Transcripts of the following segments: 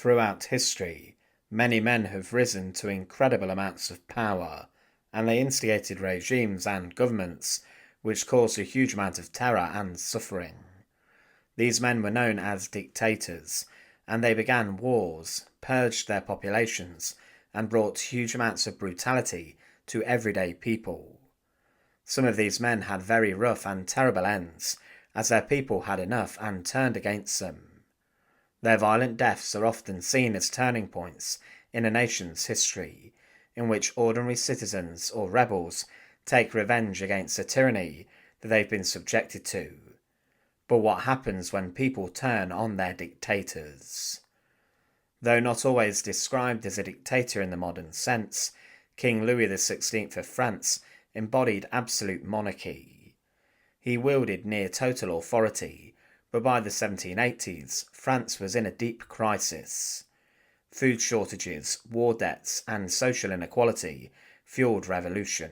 Throughout history, many men have risen to incredible amounts of power, and they instigated regimes and governments which caused a huge amount of terror and suffering. These men were known as dictators, and they began wars, purged their populations, and brought huge amounts of brutality to everyday people. Some of these men had very rough and terrible ends, as their people had enough and turned against them. Their violent deaths are often seen as turning points in a nation's history, in which ordinary citizens or rebels take revenge against the tyranny that they've been subjected to. But what happens when people turn on their dictators? Though not always described as a dictator in the modern sense, King Louis XVI of France embodied absolute monarchy. He wielded near total authority, but by the 1780s, France was in a deep crisis. Food shortages, war debts, and social inequality fueled revolution.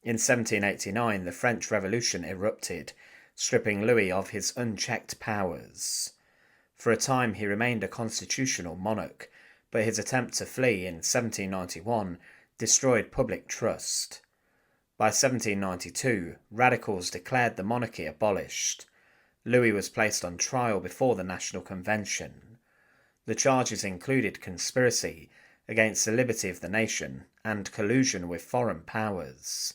In 1789, the French Revolution erupted, stripping Louis of his unchecked powers. For a time he remained a constitutional monarch, but his attempt to flee in 1791 destroyed public trust. By 1792, radicals declared the monarchy abolished. Louis was placed on trial before the National Convention. The charges included conspiracy against the liberty of the nation and collusion with foreign powers.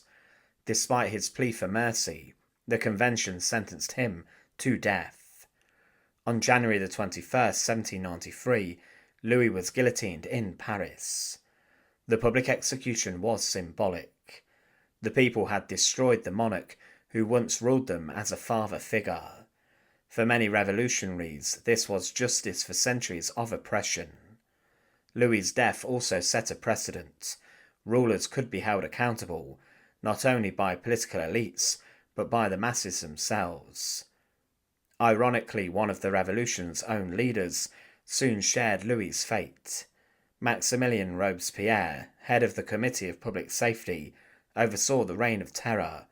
Despite his plea for mercy, the convention sentenced him to death. On January the 21st, 1793, Louis was guillotined in Paris. The public execution was symbolic. The people had destroyed the monarch who once ruled them as a father figure. For many revolutionaries, this was justice for centuries of oppression. Louis's death also set a precedent. Rulers could be held accountable, not only by political elites, but by the masses themselves. Ironically, one of the revolution's own leaders soon shared Louis's fate. Maximilien Robespierre, head of the Committee of Public Safety, oversaw the Reign of Terror,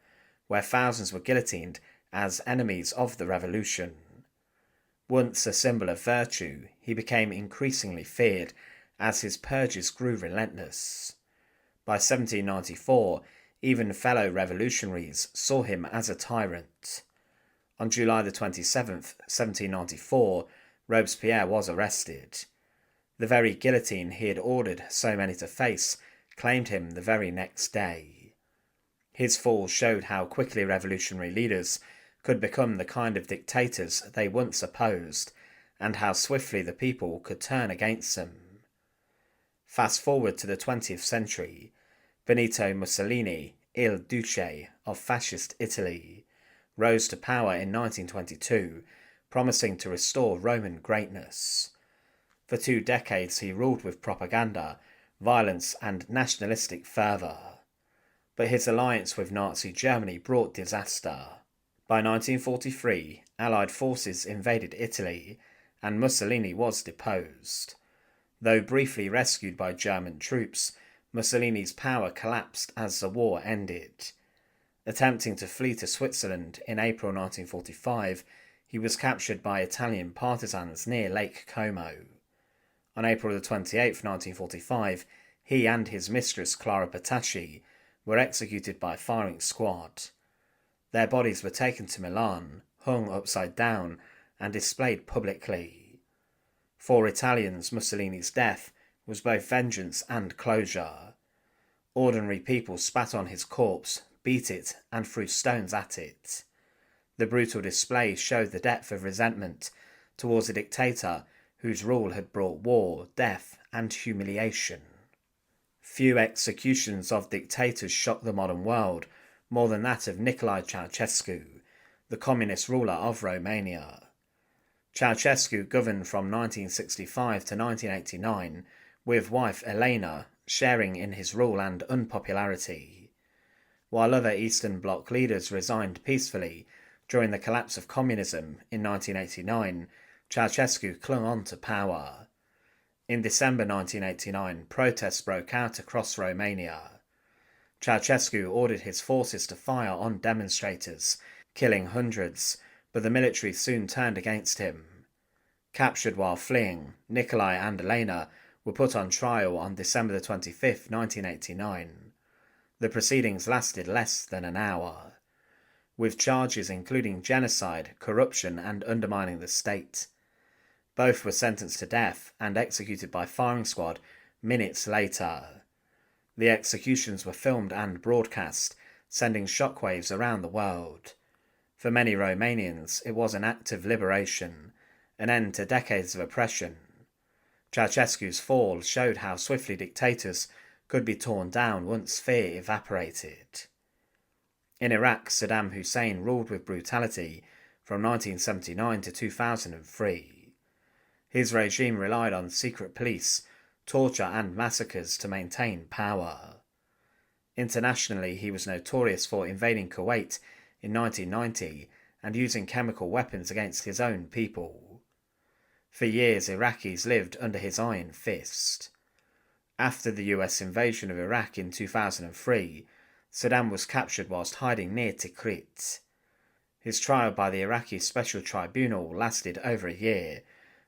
where thousands were guillotined as enemies of the revolution. Once a symbol of virtue, he became increasingly feared as his purges grew relentless. By 1794, even fellow revolutionaries saw him as a tyrant. On July the 27th, 1794, Robespierre was arrested. The very guillotine he had ordered so many to face claimed him the very next day. His fall showed how quickly revolutionary leaders could become the kind of dictators they once opposed, and how swiftly the people could turn against them. Fast forward to the 20th century, Benito Mussolini, Il Duce of fascist Italy, rose to power in 1922, promising to restore Roman greatness. For 2 decades he ruled with propaganda, violence, and nationalistic fervour. But his alliance with Nazi Germany brought disaster. By 1943, Allied forces invaded Italy, and Mussolini was deposed. Though briefly rescued by German troops, Mussolini's power collapsed as the war ended. Attempting to flee to Switzerland in April 1945, he was captured by Italian partisans near Lake Como. On April 28, 1945, he and his mistress Clara Petacci were executed by firing squad. Their bodies were taken to Milan, hung upside down, and displayed publicly. For Italians, Mussolini's death was both vengeance and closure. Ordinary people spat on his corpse, beat it, and threw stones at it. The brutal display showed the depth of resentment towards a dictator whose rule had brought war, death, and humiliation. Few executions of dictators shocked the modern world more than that of Nicolae Ceausescu, the communist ruler of Romania. Ceausescu governed from 1965 to 1989, with wife Elena sharing in his rule and unpopularity. While other Eastern Bloc leaders resigned peacefully during the collapse of communism in 1989, Ceausescu clung on to power. In December 1989, protests broke out across Romania. Ceausescu ordered his forces to fire on demonstrators, killing hundreds, but the military soon turned against him. Captured while fleeing, Nikolai and Elena were put on trial on December 25, 1989. The proceedings lasted less than an hour, with charges including genocide, corruption, and undermining the state. Both were sentenced to death and executed by firing squad minutes later. The executions were filmed and broadcast, sending shockwaves around the world. For many Romanians, it was an act of liberation, an end to decades of oppression. Ceausescu's fall showed how swiftly dictators could be torn down once fear evaporated. In Iraq, Saddam Hussein ruled with brutality from 1979 to 2003. His regime relied on secret police, torture and massacres to maintain power. Internationally, he was notorious for invading Kuwait in 1990 and using chemical weapons against his own people. For years, Iraqis lived under his iron fist. After the US invasion of Iraq in 2003, Saddam was captured whilst hiding near Tikrit. His trial by the Iraqi Special Tribunal lasted over a year,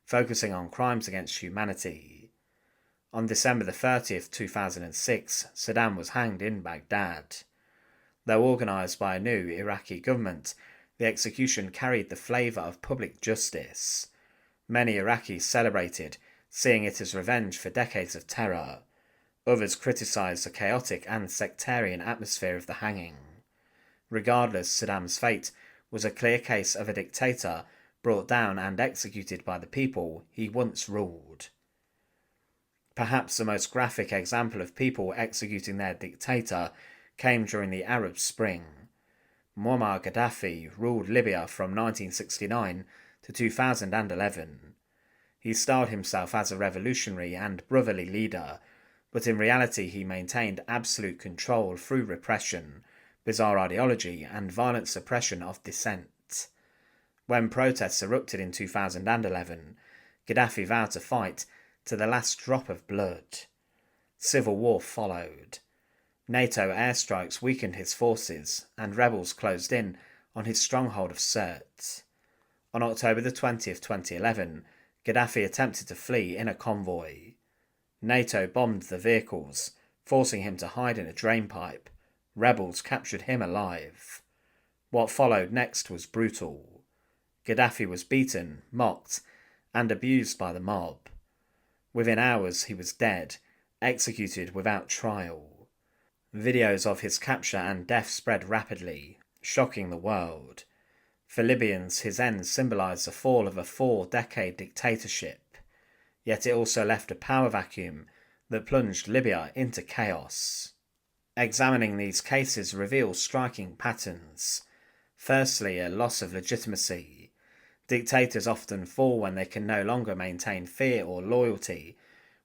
focusing on crimes against humanity. On December 30th, 2006, Saddam was hanged in Baghdad. Though organised by a new Iraqi government, the execution carried the flavour of public justice. Many Iraqis celebrated, seeing it as revenge for decades of terror. Others criticised the chaotic and sectarian atmosphere of the hanging. Regardless, Saddam's fate was a clear case of a dictator brought down and executed by the people he once ruled. Perhaps the most graphic example of people executing their dictator came during the Arab Spring. Muammar Gaddafi ruled Libya from 1969 to 2011. He styled himself as a revolutionary and brotherly leader, but in reality he maintained absolute control through repression, bizarre ideology, and violent suppression of dissent. When protests erupted in 2011, Gaddafi vowed to fight to the last drop of blood. Civil war followed. NATO airstrikes weakened his forces, and rebels closed in on his stronghold of Sirte. On October 20th, 2011, Gaddafi attempted to flee in a convoy. NATO bombed the vehicles, forcing him to hide in a drainpipe. Rebels captured him alive. What followed next was brutal. Gaddafi was beaten, mocked, and abused by the mob. Within hours he was dead, executed without trial. Videos of his capture and death spread rapidly, shocking the world. For Libyans, his end symbolised the fall of a 4-decade dictatorship, yet it also left a power vacuum that plunged Libya into chaos. Examining these cases reveals striking patterns. Firstly, a loss of legitimacy. Dictators often fall when they can no longer maintain fear or loyalty.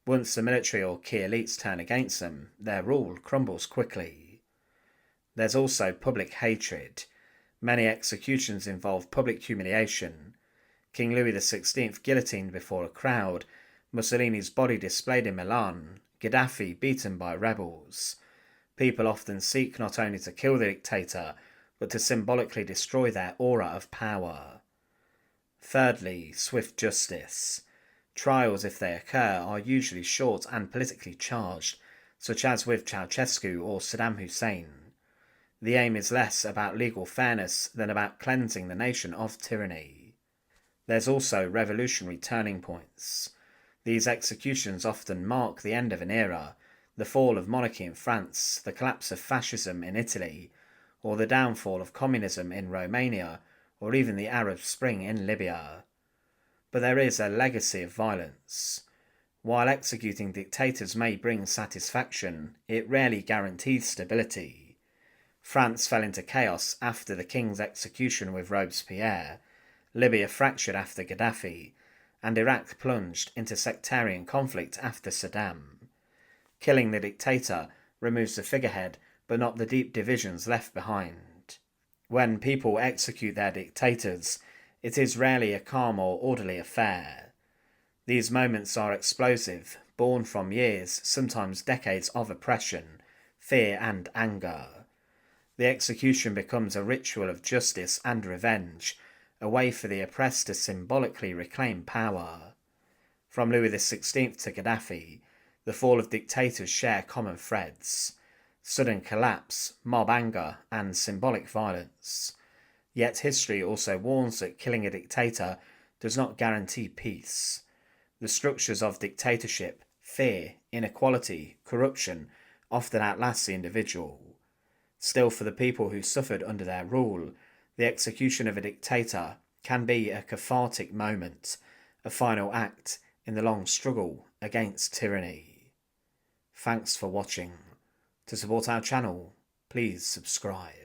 Once the military or key elites turn against them, their rule crumbles quickly. There's also public hatred. Many executions involve public humiliation. King Louis XVI guillotined before a crowd, Mussolini's body displayed in Milan, Gaddafi beaten by rebels. People often seek not only to kill the dictator, but to symbolically destroy their aura of power. Thirdly, swift justice. Trials, if they occur, are usually short and politically charged, such as with Ceausescu or Saddam Hussein. The aim is less about legal fairness than about cleansing the nation of tyranny. There's also revolutionary turning points. These executions often mark the end of an era, the fall of monarchy in France, the collapse of fascism in Italy, or the downfall of communism in Romania, or even the Arab Spring in Libya. But there is a legacy of violence. While executing dictators may bring satisfaction, it rarely guarantees stability. France fell into chaos after the king's execution with Robespierre, Libya fractured after Gaddafi, and Iraq plunged into sectarian conflict after Saddam. Killing the dictator removes the figurehead, but not the deep divisions left behind. When people execute their dictators, it is rarely a calm or orderly affair. These moments are explosive, born from years, sometimes decades of oppression, fear and anger. The execution becomes a ritual of justice and revenge, a way for the oppressed to symbolically reclaim power. From Louis XVI to Gaddafi, the fall of dictators share common threads: sudden collapse, mob anger, and symbolic violence. Yet history also warns that killing a dictator does not guarantee peace. The structures of dictatorship, fear, inequality, corruption, often outlast the individual. Still, for the people who suffered under their rule, the execution of a dictator can be a cathartic moment, a final act in the long struggle against tyranny. Thanks for watching. To support our channel, please subscribe.